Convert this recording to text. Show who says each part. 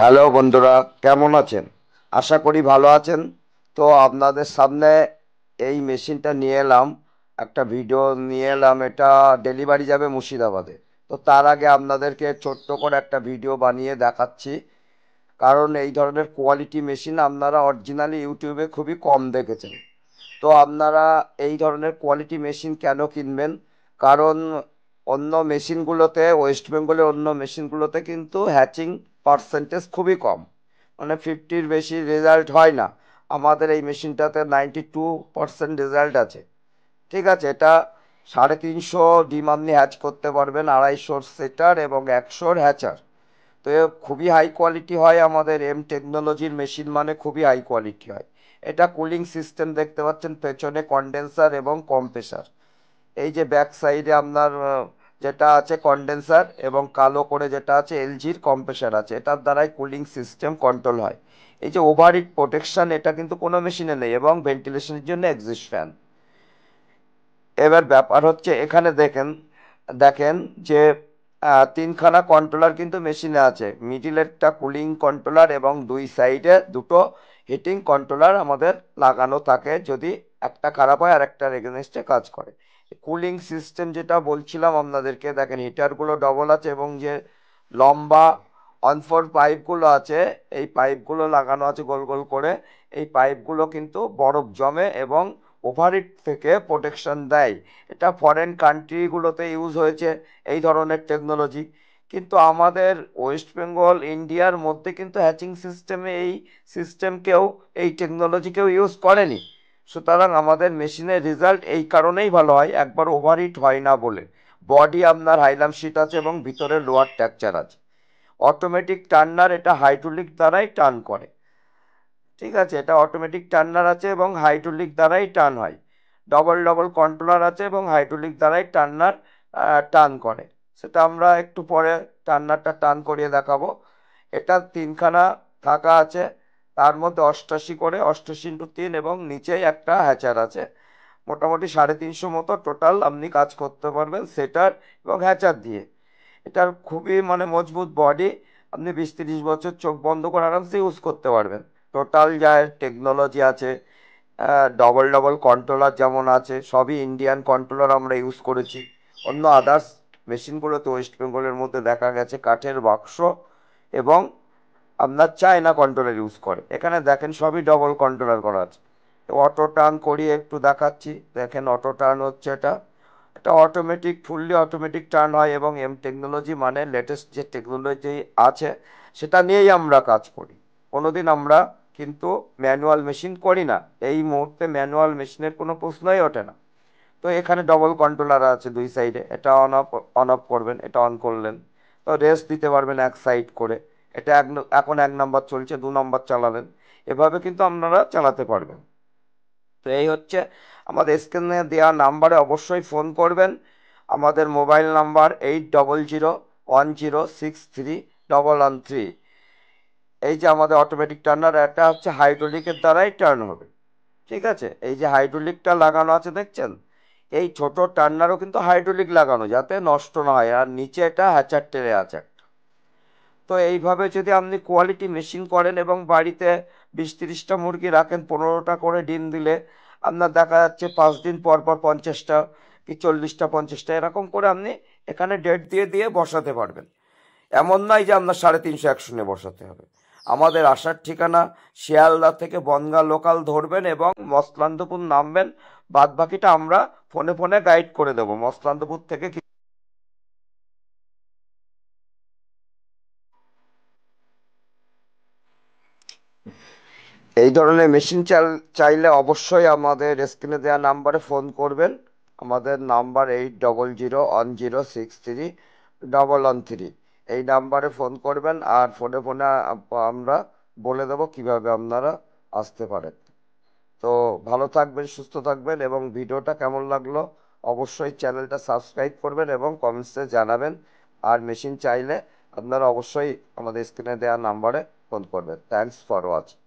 Speaker 1: Hello বন্ধুরা, কেমন আছেন? আশা করি ভালো আছেন। তো আপনাদের সামনে এই মেশিনটা নিয়ে এলাম, একটা ভিডিও নিয়ে এলাম। এটা ডেলিভারি যাবে মুর্শিদাবাদে। তো তার আগে আপনাদেরকে ছোট্ট করে একটা ভিডিও বানিয়ে দেখাচ্ছি, কারণ এই ধরনের কোয়ালিটি মেশিন আপনারা অরিজিনালি ইউটিউবে খুবই কম দেখেছেন। তো আপনারা এই ধরনের কোয়ালিটি মেশিন কেন কিনবেন? কারণ অন্য মেশিনগুলোতে, ওয়েস্ট বেঙ্গলের অন্য মেশিনগুলোতে কিন্তু হ্যাচিং পার্সেন্টেজ খুবই কম, মানে 50-র বেশি রেজাল্ট হয় না। আমাদের এই মেশিনটাতে 92% রেজাল্ট আছে। ঠিক আছে, এটা 350 ডিম আপনি হ্যাচ করতে পারবেন, 250 সেটার এবং 100 হ্যাচার। তো এ খুবই হাই কোয়ালিটি হয়। আমাদের টেকনোলজির মেশিন মানে খুবই হাই কোয়ালিটি হয়। এটা কুলিং সিস্টেম দেখতে পাচ্ছেন, পেছনে কন্ডেন্সার এবং কম্প্রেসার। এই যে ব্যাক সাইডে আপনার যেটা আছে কন্ডেন্সার, এবং কালো করে যেটা আছে এলজির কম্প্রেসার আছে, এটার দ্বারাই কুলিং সিস্টেম কন্ট্রোল হয়। এই যে ওভারহিট প্রোটেকশন, এটা কিন্তু কোনো মেশিনে নেই, এবং ভেন্টিলেশনের জন্য এক্সস্ট ফ্যান। এবার ব্যাপার হচ্ছে, এখানে দেখেন দেখেন যে তিনখানা কন্ট্রোলার কিন্তু মেশিনে আছে। মিডিলেরটা কুলিং কন্ট্রোলার এবং দুই সাইডে দুটো হিটিং কন্ট্রোলার আমাদের লাগানো থাকে, যদি একটা খারাপ হয় আর একটার এগেনস্টে কাজ করে। কুলিং সিস্টেম যেটা বলছিলাম আপনাদেরকে, দেখেন হিটারগুলো ডবল আছে, এবং যে লম্বা অনফোর পাইপগুলো আছে, এই পাইপগুলো লাগানো আছে গোল গোল করে। এই পাইপগুলো কিন্তু বরফ জমে এবং ওভারহিট থেকে প্রোটেকশন দেয়। এটা ফরেন কান্ট্রিগুলোতে ইউজ হয়েছে এই ধরনের টেকনোলজি, কিন্তু আমাদের ওয়েস্ট বেঙ্গল ইন্ডিয়ার মধ্যে কিন্তু হ্যাচিং সিস্টেমে এই সিস্টেমকেও, এই টেকনোলজিকেও ইউজ করেনি। সুতরাং আমাদের মেশিনের রেজাল্ট এই কারণেই ভালো হয়, একবার ওভারহিট হয় না বলে। বডি আপনার হাইলাম শিট আছে এবং ভিতরে লোয়ার টেক্সচার আছে। অটোমেটিক টার্নার, এটা হাইড্রোলিক দ্বারাই টার্ন করে। ঠিক আছে, এটা অটোমেটিক টার্নার আছে এবং হাইড্রোলিক দ্বারাই টার্ন হয়। ডবল ডবল কন্ট্রোলার আছে এবং হাইড্রোলিক দ্বারাই টার্নার টার্ন করে। সেটা আমরা একটু পরে টার্নারটা টার্ন করিয়ে দেখাবো। এটা তিনখানা থাকা আছে, তার মধ্যে 88 করে, 88x3, এবং নিচেই একটা হ্যাচার আছে। মোটামুটি 350 মতো টোটাল আপনি কাজ করতে পারবেন সেটার এবং হ্যাচার দিয়ে। এটার খুবই মানে মজবুত বডি, আপনি 20-30 বছর চোখ বন্ধ করে আরামসে ইউজ করতে পারবেন। টোটাল যা টেকনোলজি আছে, ডবল ডবল কন্ট্রোলার যেমন আছে, সবই ইন্ডিয়ান কন্ট্রোলার আমরা ইউজ করেছি। অন্য আদার্স মেশিনগুলোতে ওয়েস্ট বেঙ্গলের মধ্যে দেখা গেছে কাঠের বাক্স এবং আপনার চায়না কন্ট্রোলার ইউজ করে। এখানে দেখেন সবই ডবল কন্ট্রোলার করা আছে। অটো টার্ন করিয়ে একটু দেখাচ্ছি, দেখেন অটো টার্ন হচ্ছে। এটা এটা অটোমেটিক, ফুললি অটোমেটিক টার্ন হয়, এবং টেকনোলজি মানে লেটেস্ট যে টেকনোলজি আছে সেটা নিয়েই আমরা কাজ করি। কোনোদিন আমরা কিন্তু ম্যানুয়াল মেশিন করি না। এই মুহূর্তে ম্যানুয়াল মেশিনের কোনো প্রশ্নই ওঠে না। তো এখানে ডবল কন্ট্রোলার আছে দুই সাইডে, এটা অন অফ করবেন, এটা অন করলেন। তো রেস্ট দিতে পারবেন এক সাইড করে। এটা এখন 1 নম্বর চলছে, 2 নম্বর চালালেন, এভাবে কিন্তু আপনারা চালাতে পারবেন। তো এই হচ্ছে আমাদের স্ক্রিনে দেওয়া নাম্বারে অবশ্যই ফোন করবেন। আমাদের মোবাইল নাম্বার 8001063113। এই যে আমাদের অটোমেটিক টার্নার, এটা হচ্ছে হাইড্রোলিকের দ্বারাই টার্ন হবে। ঠিক আছে, এই যে হাইড্রোলিকটা লাগানো আছে দেখছেন, এই ছোট টার্নারও কিন্তু হাইড্রোলিক লাগানো, যাতে নষ্ট না হয়। আর নিচে এটা হ্যাচার টেরে আছে। তো এইভাবে যদি আপনি কোয়ালিটি মেশিন করেন এবং বাড়িতে 20-30টা মুরগি রাখেন, 15টা করে ডিম দিলে আপনার দেখা যাচ্ছে 5 দিন পর পর 50টা কি 40টা 50টা এরকম করে আপনি এখানে ডেট দিয়ে দিয়ে বসাতে পারবেন। এমন নয় যে আপনার 350-100 নিয়ে বসাতে হবে। আমাদের আসার ঠিকানা শিয়ালদা থেকে বনগাঁ লোকাল ধরবেন এবং মসলান্দপুর নামবেন। বাদ বাকিটা আমরা ফোনে ফোনে গাইড করে দেবো। মসলান্দপুর থেকে এই ধরনের মেশিন চাইলে অবশ্যই আমাদের স্ক্রিনে দেওয়া নাম্বারে ফোন করবেন। আমাদের নাম্বার 800010631113। এই নাম্বারে ফোন করবেন, আর ফোনে ফোনে আমরা বলে দেবো কিভাবে আপনারা আসতে পারেন। তো ভালো থাকবেন, সুস্থ থাকবেন, এবং ভিডিওটা কেমন লাগলো অবশ্যই চ্যানেলটা সাবস্ক্রাইব করবেন এবং কমেন্টসে জানাবেন। আর মেশিন চাইলে আপনারা অবশ্যই আমাদের স্ক্রিনে দেওয়া নাম্বারে ফোন করবেন। Thanks for watching.